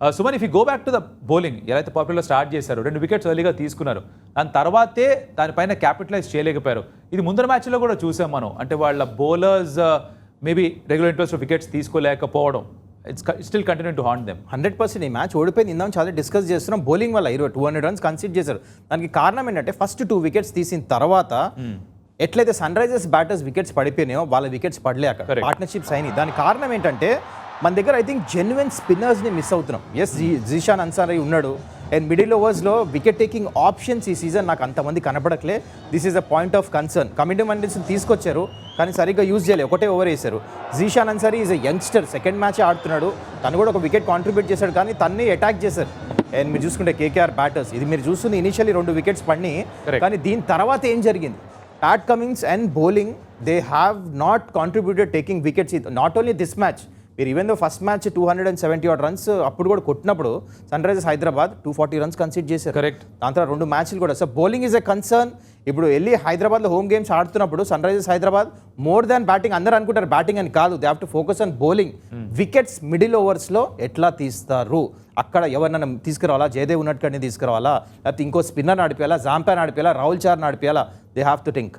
Suman, if you go back to the bowling, ఎలా అయితే popular start చేశారు, 2 వికెట్స్ ఎర్లీగా తీసుకున్నారు, దాని తర్వాతే దానిపైన క్యాపిటలైజ్ చేయలేకపోయారు. ఇది ముందర మ్యాచ్లో కూడా చూసాం మనం. అంటే వాళ్ళ bowlers maybe regular interest wickets తీసుకోలేకపోవడం, it's still continue to haunt them. 100% ఈ మ్యాచ్ ఓడిపోయింది. ఇందాం చాలా డిస్కస్ చేస్తున్నాం. బౌలింగ్ వల్ల 200 రన్స్ కన్సిడర్ చేశారు. దానికి కారణం ఏంటంటే ఫస్ట్ 2 వికెట్స్ తీసిన తర్వాత ఎట్లయితే సన్ రైజర్స్ బ్యాటర్స్ వికెట్స్ పడిపోయినాయో వాళ్ళ వికెట్స్ పడలే అక్కడ, పార్ట్నర్షిప్స్ అయినాయి. దానికి కారణం ఏంటంటే మన దగ్గర ఐ థింక్ జెన్యున్ స్పిన్నర్స్ని మిస్ అవుతున్నాం. ఎస్, జీషాన్ అన్సారీ ఉన్నాడు, అండ్ మిడిల్ ఓవర్స్లో వికెట్ టేకింగ్ ఆప్షన్స్ ఈ సీజన్ నాకు అంతమంది కనపడట్లే. This is a point of concern. కమిటీ మెండెన్స్ని తీసుకొచ్చారు కానీ సరిగ్గా యూజ్ చేయలేదు, ఒకటే ఓవర్ వేశారు. Zeeshan Ansari is a youngster, second మ్యాచే ఆడుతున్నాడు, తను కూడా ఒక వికెట్ కాంట్రిబ్యూట్ చేశాడు కానీ తన్ని అటాక్ చేశారు. అండ్ మీరు చూసుకుంటే కేకేఆర్ బ్యాటర్స్, ఇది మీరు చూస్తుంది ఇనిషియల్లీ 2 వికెట్స్ పడినాయి, కానీ దీని తర్వాత ఏం జరిగింది? Pat Cummins and bowling, they have not contributed taking wickets. Not only this match, మీరు even though first match 270 odd runs అప్పుడు కూడా కొట్టినప్పుడు Sunrisers Hyderabad 240 runs consider చేశారు. కరెక్ట్. దాని తర్వాత 2 మ్యాచ్లు కూడా. So bowling is a concern. ఇప్పుడు వెళ్ళి హైదరాబాద్లో హోమ్ గేమ్స్ ఆడుతున్నప్పుడు Sunrisers Hyderabad more than batting, అందరూ అనుకుంటారు బ్యాటింగ్ అని కాదు, they have to focus on bowling. Wickets middle ఓవర్స్లో ఎట్లా తీస్తారు, అక్కడ ఎవరినైనా తీసుకురావాలా, జయదేవ్ ఉన్నట్టుగానే తీసుకురావాలా, లేకపోతే ఇంకో స్పిన్నర్ నడిపేయాలా, జాంపా నడిపేయాలా, రాహుల్ చార్ నడిపేయాలా, దే హ్యావ్ టు థింక్.